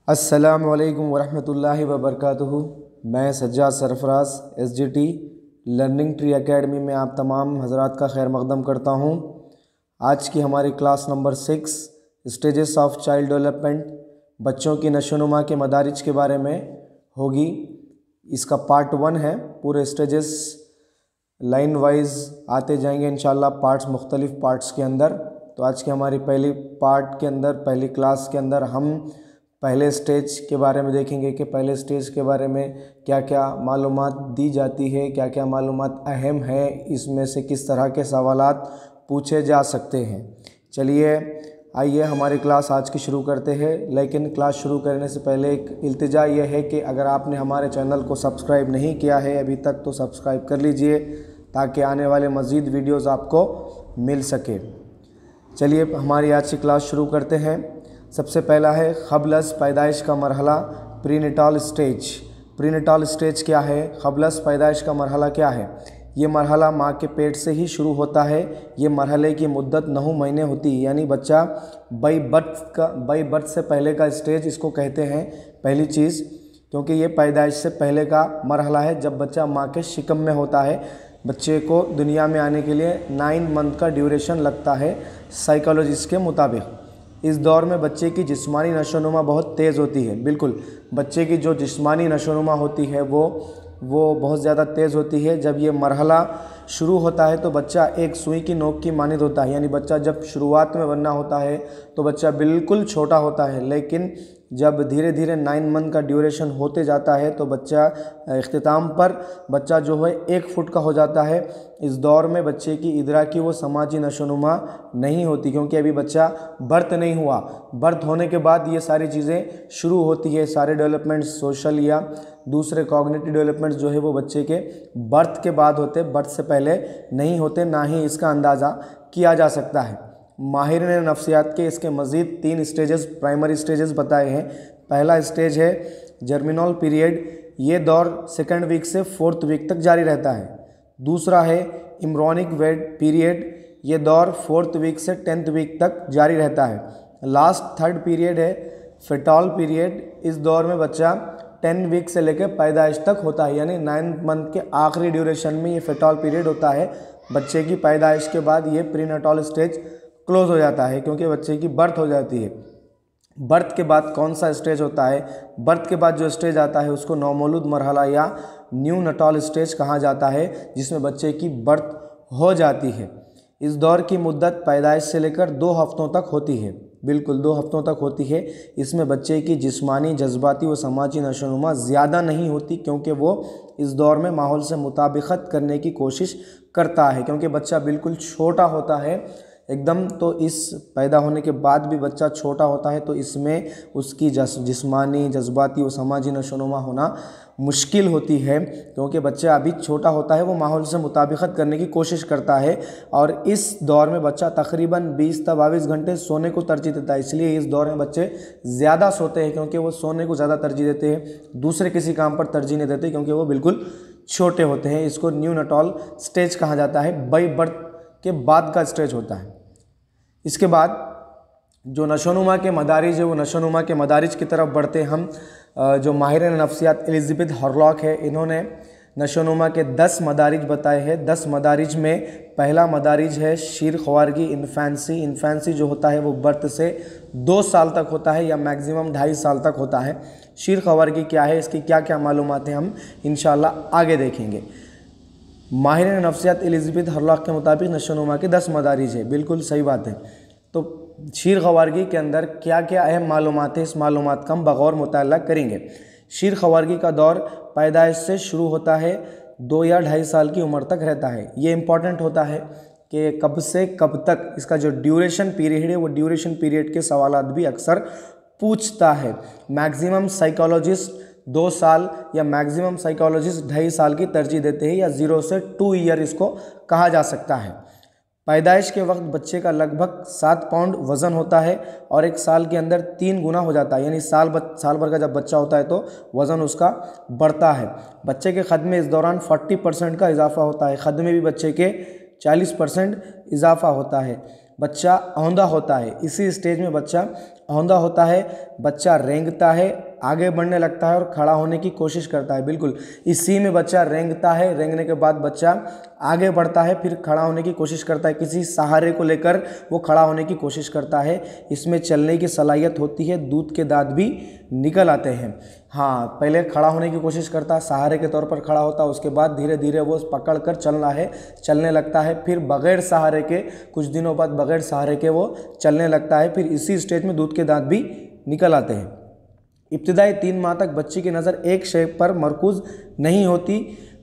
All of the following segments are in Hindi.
अस्सलामु अलैकुम वरहमतुल्लाहि वबरकातुहू। मैं Sajjad Sarfaraz SGT learning tree academy में आप तमाम हजरात का खैर मकदम करता हूँ। आज की हमारी class number 6 stages of child development, बच्चों की नशोनुमा के मदारिज के बारे में होगी। इसका पार्ट 1 है। पूरे स्टेजेस लाइन वाइज आते जाएंगे इंशाल्लाह, पार्ट्स मुख्तलिफ पार्ट्स के अंदर। तो आज की हमारी पहली क्लास के अंदर हम पहले स्टेज के बारे में देखेंगे कि पहले स्टेज के बारे में क्या क्या मालूमात दी जाती है, क्या क्या मालूमात अहम है, इसमें से किस तरह के सवालात पूछे जा सकते हैं। चलिए आइए हमारी क्लास आज की शुरू करते हैं। लेकिन क्लास शुरू करने से पहले एक इल्तिजा ये है कि अगर आपने हमारे चैनल को सब्सक्राइब नहीं किया है अभी तक तो सब्सक्राइब कर लीजिए ताकि आने वाले मज़ीद वीडियोज़ आपको मिल सके। चलिए हमारी आज की क्लास शुरू करते हैं। सबसे पहला है क़ब्ल पैदाइश का मरहला, प्रीनेटाल स्टेज। प्रीनेटाल स्टेज क्या है? क़ब्ल पैदाइश का मरहला क्या है? ये मरहला माँ के पेट से ही शुरू होता है। ये मरहले की मुद्दत 9 महीने होती है, यानी बच्चा बाई बर्थ से पहले का स्टेज इसको कहते हैं। पहली चीज़, क्योंकि ये पैदाइश से पहले का मरहला है, जब बच्चा माँ के शिकम में होता है। बच्चे को दुनिया में आने के लिए 9 मंथ का ड्यूरेशन लगता है साइकोलॉजिस्ट के मुताबिक। इस दौर में बच्चे की जिस्मानी नशोनुमा बहुत तेज़ होती है। बिल्कुल, बच्चे की जो जिस्मानी नशोनुमा होती है वो बहुत ज़्यादा तेज़ होती है। जब ये मरहला शुरू होता है तो बच्चा एक सुई की नोक की मानिंद होता है, यानी बच्चा जब शुरुआत में बनना होता है तो बच्चा बिल्कुल छोटा होता है। लेकिन जब धीरे धीरे 9 मंथ का ड्यूरेशन होते जाता है तो बच्चा इख्तिताम पर बच्चा जो है 1 फुट का हो जाता है। इस दौर में बच्चे की इदराकी व समाजी नशोनुमा नहीं होती, क्योंकि अभी बच्चा बर्थ नहीं हुआ। बर्थ होने के बाद ये सारी चीज़ें शुरू होती है। सारे डेवलपमेंट, सोशल या दूसरे कॉग्निटिव डेवलपमेंट जो है वो बच्चे के बर्थ के बाद होते, बर्थ से पहले नहीं होते। ना ही इसका अंदाज़ा किया जा सकता है। माहिर ने नफ्सियात के इसके मज़ीद 3 स्टेजेस, प्राइमरी स्टेजेस बताए हैं। पहला स्टेज है जर्मिनल पीरियड। ये दौर 2nd वीक से 4th वीक तक जारी रहता है। दूसरा है एम्ब्रियोनिक वेट पीरियड। ये दौर 4th वीक से 10th वीक तक जारी रहता है। लास्ट 3rd पीरियड है फेटल पीरियड। इस दौर में बच्चा 10 वीक से लेकर पैदाइश तक होता है, यानी 9 मंथ के आखिरी ड्यूरेशन में ये फेटल पीरियड होता है। बच्चे की पैदाइश के बाद ये प्रीनेटाल स्टेज क्लोज हो जाता है, क्योंकि बच्चे की बर्थ हो जाती है। बर्थ के बाद कौन सा स्टेज होता है? बर्थ के बाद जो स्टेज आता है उसको नौमौलूद मरहला या न्यू नटाल स्टेज कहा जाता है, जिसमें बच्चे की बर्थ हो जाती है। इस दौर की मुद्दत पैदाइश से लेकर 2 हफ्तों तक होती है। बिल्कुल 2 हफ्तों तक होती है। इसमें बच्चे की जिस्मानी, जज्बाती व समाजी नशोनुमा ज़्यादा नहीं होती, क्योंकि वो इस दौर में माहौल से मुताबिकत करने की कोशिश करता है। क्योंकि बच्चा बिल्कुल छोटा होता है एकदम, तो इस पैदा होने के बाद भी बच्चा छोटा होता है, तो इसमें उसकी जिस्मानी, जज्बाती व समाजी नशोनुमा होना मुश्किल होती है। क्योंकि बच्चा अभी छोटा होता है, वो माहौल से मुताबिकत करने की कोशिश करता है। और इस दौर में बच्चा तकरीबन 20 से 22 घंटे सोने को तरजीह देता है। इसलिए इस दौर में बच्चे ज़्यादा सोते हैं, क्योंकि वो सोने को ज़्यादा तरजीह देते हैं, दूसरे किसी काम पर तरजीह नहीं देते, क्योंकि वो बिल्कुल छोटे होते हैं। इसको न्यू नटाल स्टेज कहा जाता है। बाई बर्थ के बाद का स्टेज होता है। इसके बाद जो नशोनुमा के मदारिज है, वो नशोनुमा के मदारिज की तरफ बढ़ते हम। जो माहिर नफ्सियात एलिज़ाबेथ हॉरलॉक है, इन्होंने नशोनुमा के 10 मदारिज बताए हैं। 10 मदारिज में पहला मदारिज है शीर ख्वारगी, इन्फेंसी। इन्फेंसी जो होता है वो बर्थ से 2 साल तक होता है या मैक्सिमम 2.5 साल तक होता है। शीर ख्वारगी क्या है, इसकी क्या क्या मालूमात हैं, हम इंशाल्लाह आगे देखेंगे। माहिर नफ्सियात एलिज़ाबेथ हॉरलॉक के मुताबिक नशोनुमा के 10 मदारिज है। बिल्कुल सही बात है। तो शीर ख्वारगी के अंदर क्या क्या अहम मालूमात है, इस मालूमात का हम बगौर मुताला करेंगे। शीर ख्वारगी का दौर पैदाइश से शुरू होता है, 2 या 2.5 साल की उम्र तक रहता है। ये इंपॉर्टेंट होता है कि कब से कब तक इसका जो ड्यूरेशन पीरियड है, वो ड्यूरेशन पीरियड के सवालात भी अक्सर पूछता है। मैक्सिमम साइकोलॉजिस्ट 2 साल या मैक्सिमम साइकोलॉजिस्ट 2.5 साल की तरजीह देते हैं, या 0 से 2 ईयर इसको कहा जा सकता है। पैदाइश के वक्त बच्चे का लगभग 7 पाउंड वज़न होता है और 1 साल के अंदर 3 गुना हो जाता है, यानी साल भर का जब बच्चा होता है तो वज़न उसका बढ़ता है। बच्चे के ख़द में इस दौरान 40% का इजाफा होता है। ख़द में भी बच्चे के 40% इजाफा होता है। बच्चा औंधा होता है। इसी स्टेज में बच्चा औंधा होता है। बच्चा रेंगता है, आगे बढ़ने लगता है और खड़ा होने की कोशिश करता है। बिल्कुल इस सी में बच्चा रेंगता है, रेंगने के बाद बच्चा आगे बढ़ता है, फिर खड़ा होने की कोशिश करता है, किसी सहारे को लेकर वो खड़ा होने की कोशिश करता है। इसमें चलने की सलाहियत होती है, दूध के दांत भी निकल आते हैं। हाँ, पहले खड़ा होने की कोशिश करता है, सहारे के तौर पर खड़ा होता है, उसके बाद धीरे धीरे वो पकड़ कर चलने लगता है, फिर बगैर सहारे के कुछ दिनों बाद बगैर सहारे के वो चलने लगता है। फिर इसी स्टेज में दूध के दांत भी निकल आते हैं। इब्तिदाई 3 माह तक बच्चे की नज़र एक शय पर मरकूज़ नहीं होती,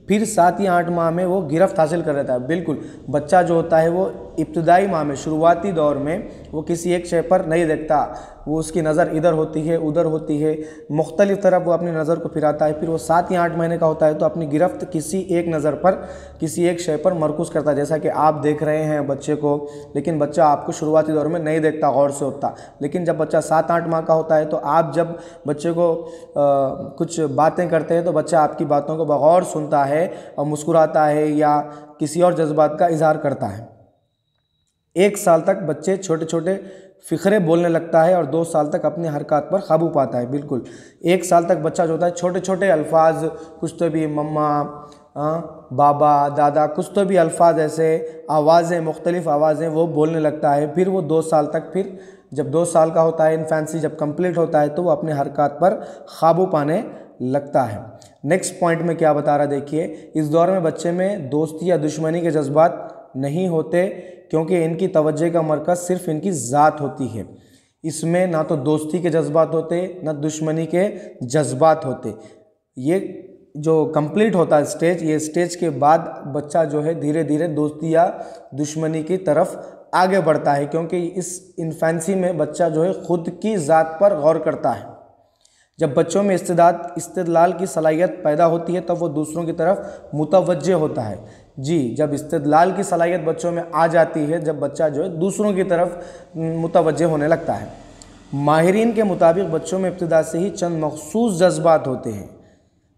फिर 7 या 8 माह में वो गिरफ्त हासिल कर लेता है। बिल्कुल बच्चा जो होता है वो इब्तिदाई माह में, शुरुआती दौर में वो किसी एक शय पर नहीं देखता, वो उसकी नज़र इधर होती है उधर होती है, मुख्तलिफ तरफ वो अपनी नज़र को फिराता है। फिर वो 7 या 8 महीने का होता है तो अपनी गिरफ्त किसी एक नज़र पर, किसी एक शय पर मरकूज़ करता है। जैसा कि आप देख रहे हैं बच्चे को, लेकिन बच्चा आपको शुरुआती दौर में नहीं देखता, गौर से होता। लेकिन जब बच्चा 7-8 माह का होता है तो आप जब बच्चे को कुछ बातें करते हैं तो बच्चा आपकी बातों को बगौर सुनता है और मुस्कुराता है या किसी और जज्बात का इजहार करता है। 1 साल तक बच्चे छोटे छोटे फ़िक्रे बोलने लगता है और 2 साल तक अपने हरकत पर काबू पाता है। बिल्कुल 1 साल तक बच्चा जो होता है छोटे छोटे अल्फाज, कुछ तो भी मम्मा, बाबा, दादा, कुछ तो भी अल्फाज, ऐसे आवाज़ें, मुख्तलिफ आवाज़ें वो बोलने लगता है। फिर वो 2 साल तक, फिर जब 2 साल का होता है, इन्फेंसी जब कंप्लीट होता है तो वो अपने हरकत पर काबू पाने लगता है। नेक्स्ट पॉइंट में क्या बता रहा देखिए, इस दौर में बच्चे में दोस्ती या दुश्मनी के जज्बात नहीं होते क्योंकि इनकी तवज्जो का मरकज़ सिर्फ इनकी ज़ात होती है। इसमें ना तो दोस्ती के जज्बात होते ना दुश्मनी के जज्बात होते। ये जो कंप्लीट होता है स्टेज, ये स्टेज के बाद बच्चा जो है धीरे धीरे दोस्ती या दुश्मनी की तरफ आगे बढ़ता है, क्योंकि इस इन्फेंसी में बच्चा जो है ख़ुद की ज़ात पर गौर करता है। जब बच्चों में इस्तिदलाल की सलाहियत पैदा होती है तब वो दूसरों की तरफ मुतवज्जे होता है। जी, जब इस्तिदलाल की सलाहियत बच्चों में आ जाती है, जब बच्चा जो है दूसरों की तरफ मुतवज्जे होने लगता है। माहिरीन के मुताबिक बच्चों में इब्तिदा से ही चंद मखसूस जज्बात होते हैं।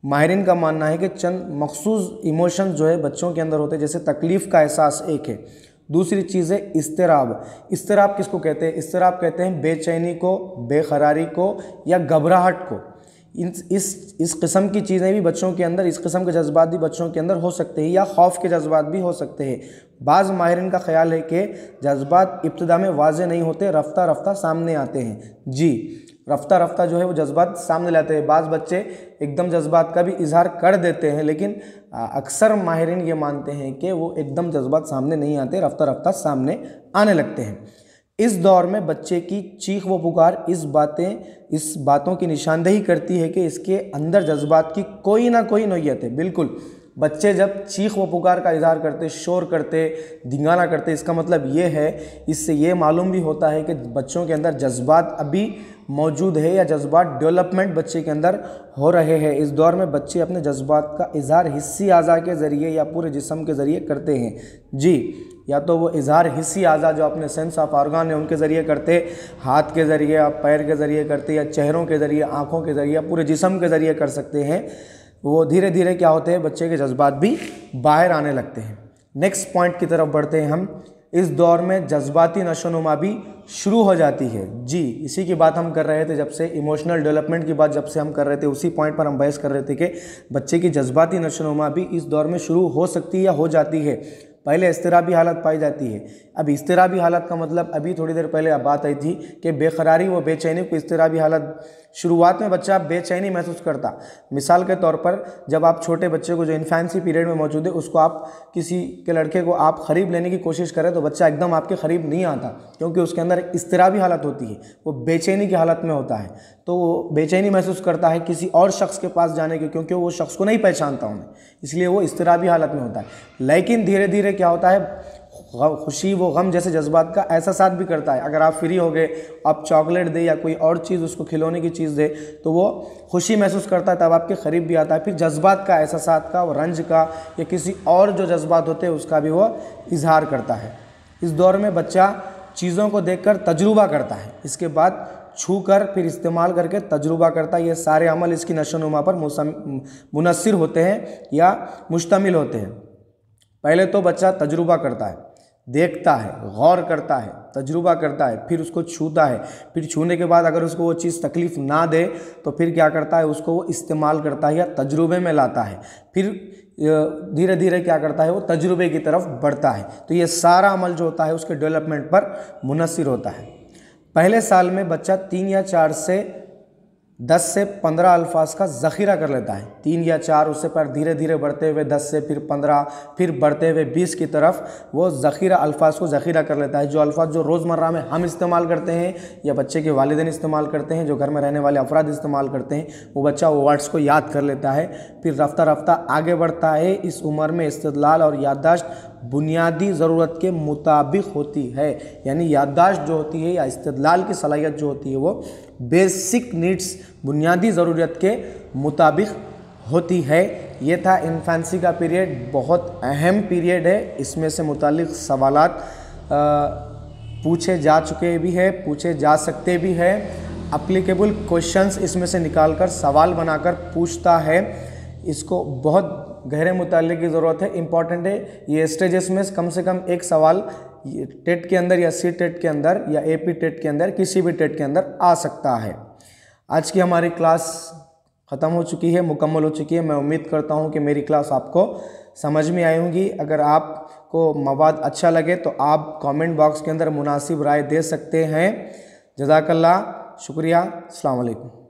माहिरीन का मानना है कि चंद मखसूस इमोशंस जो है बच्चों के अंदर होते हैं, जैसे तकलीफ़ का एहसास एक है, दूसरी चीज़ है इस्तिराब। इस्तिराब किसको कहते हैं? इस्तिराब कहते हैं बेचैनी को, बेकरारी को या घबराहट को। इस किस्म की चीज़ें भी बच्चों के अंदर, इस किस्म के जज्बात भी बच्चों के अंदर हो सकते हैं, या खौफ के जज्बात भी हो सकते हैं। बाज़ माहिरीन का ख्याल है कि जज्बात इब्तिदा में वाज़े नहीं होते, रफ्ता रफ्ता सामने आते हैं। जी, रफ्ता रफ्ता जो है वो जज्बात सामने लाते हैं। बाज़ बच्चे एकदम जज्बात का भी इजहार कर देते हैं, लेकिन अक्सर माहिरीन ये मानते हैं कि वो एकदम जज्बात सामने नहीं आते, रफ्ता रफ्ता सामने आने लगते हैं। इस दौर में बच्चे की चीख व पुकार इस बातों की निशानदेही करती है कि इसके अंदर जज्बात की कोई ना कोई नोयत है। बिल्कुल बच्चे जब चीख व पुकार का इजहार करते, शोर करते, धिंगाना करते, इसका मतलब ये है, इससे ये मालूम भी होता है कि बच्चों के अंदर जज्बात अभी मौजूद है या जज्बात डेवलपमेंट बच्चे के अंदर हो रहे हैं। इस दौर में बच्चे अपने जज्बात का इजहार हिस्सी आज़ा के ज़रिए या पूरे जिस्म के ज़रिए करते हैं। जी, या तो वो इजहार हिस्सी आज़ा जो अपने सेंस ऑफ ऑर्गन है उनके ज़रिए करते, हाथ के ज़रिए या पैर के ज़रिए करते, या चेहरों के ज़रिए, आँखों के ज़रिए, पूरे जिस्म के ज़रिए कर सकते हैं। वो धीरे धीरे क्या होते हैं, बच्चे के जज्बात भी बाहर आने लगते हैं। नेक्स्ट पॉइंट की तरफ बढ़ते हैं हम। इस दौर में जज्बाती नशोनुमा भी शुरू हो जाती है। जी, इसी की बात हम कर रहे थे, जब से इमोशनल डेवलपमेंट की बात जब से हम कर रहे थे, उसी पॉइंट पर हम बहस कर रहे थे कि बच्चे की जज्बाती नशोनुमा भी इस दौर में शुरू हो सकती है या हो जाती है। पहले इस्तिराबी हालत पाई जाती है। अब इस्तिराबी हालत का मतलब, अभी थोड़ी देर पहले बात आई थी कि बेकरारी व बेचैनी को इस्तिराबी हालत, शुरुआत में बच्चा बेचैनी महसूस करता। मिसाल के तौर पर जब आप छोटे बच्चे को जो इन्फेंसी पीरियड में मौजूद है, उसको आप किसी के लड़के को आप ख़रीब लेने की कोशिश करें तो बच्चा एकदम आपके क़रीब नहीं आता, क्योंकि उसके अंदर इस्तिराबी हालत होती है, वो बेचैनी की हालत में होता है। तो वो बेचैनी महसूस करता है किसी और शख्स के पास जाने की, क्योंकि वो शख्स को नहीं पहचानता उन्हें, इसलिए वो इस्तिराबी हालत में होता है। लेकिन धीरे धीरे क्या होता है, खुशी व गम जैसे जज्बात का एहसास भी करता है। अगर आप फ्री हो गए, आप चॉकलेट दे या कोई और चीज़ उसको खिलौने की चीज़ दे तो वो खुशी महसूस करता है, तब आपके करीब भी आता है। फिर जज्बात का, एहसास का, रंज का या किसी और जो जज्बात होते हैं उसका भी वो इजहार करता है। इस दौर में बच्चा चीज़ों को देखकर तजुर्बा करता है, इसके बाद छू कर फिर इस्तेमाल करके तजुर्बा करता है। ये सारे अमल इसकी नशोनुमा पर मुनस्सिर होते हैं या मुश्तमिल होते हैं। पहले तो बच्चा तजुर्बा करता है, देखता है, गौर करता है, तजुर्बा करता है, फिर उसको छूता है, फिर छूने के बाद अगर उसको वो चीज़ तकलीफ़ ना दे तो फिर क्या करता है, उसको वो इस्तेमाल करता है या तजुर्बे में लाता है, फिर धीरे धीरे क्या करता है, वो तजुर्बे की तरफ बढ़ता है। तो ये सारा अमल जो होता है उसके डेवलपमेंट पर मुनस्सिर होता है। पहले साल में बच्चा 3 या 4 से 10 से 15 अल्फाज का ज़ख़ीरा कर लेता है, 3 या 4, उससे पर धीरे धीरे बढ़ते हुए 10 से फिर 15, फिर बढ़ते हुए 20 की तरफ वो ज़ख़ीरा अल्फाज को ज़ख़ीरा कर लेता है। जो अल्फाज जो रोज़मर्रा में हम इस्तेमाल करते हैं या बच्चे के वालिदैन इस्तेमाल करते हैं, जो घर में रहने वाले अफराद इस्तेमाल करते हैं, वो बच्चा वो वर्ड्स को याद कर लेता है। फिर रफ्ता रफ्ता आगे बढ़ता है। इस उम्र में इस्तिदलाल और याददाश्त बुनियादी ज़रूरत के मुताबिक होती है, यानी याददाश्त जो होती है या इस्तिदलाल की सलाहियत जो होती है वो बेसिक नीड्स, बुनियादी ज़रूरत के मुताबिक होती है। ये था इन्फेंसी का पीरियड, बहुत अहम पीरियड है। इसमें से मुतालिक सवालात पूछे जा चुके भी हैं, पूछे जा सकते भी हैं। एप्लीकेबल क्वेश्चंस इसमें से निकालकर सवाल बनाकर पूछता है। इसको बहुत गहरे मुताले की ज़रूरत है, इम्पॉर्टेंट है। ये स्टेजेस में कम से कम एक सवाल टेट के अंदर या सी टेट के अंदर या एपी टेट के अंदर, किसी भी टेट के अंदर आ सकता है। आज की हमारी क्लास ख़त्म हो चुकी है, मुकम्मल हो चुकी है। मैं उम्मीद करता हूँ कि मेरी क्लास आपको समझ में आई होंगी। अगर आपको मवाद अच्छा लगे तो आप कमेंट बॉक्स के अंदर मुनासिब राय दे सकते हैं। जज़ाकल्लाह, शुक्रिया, अस्सलाम वालेकुम।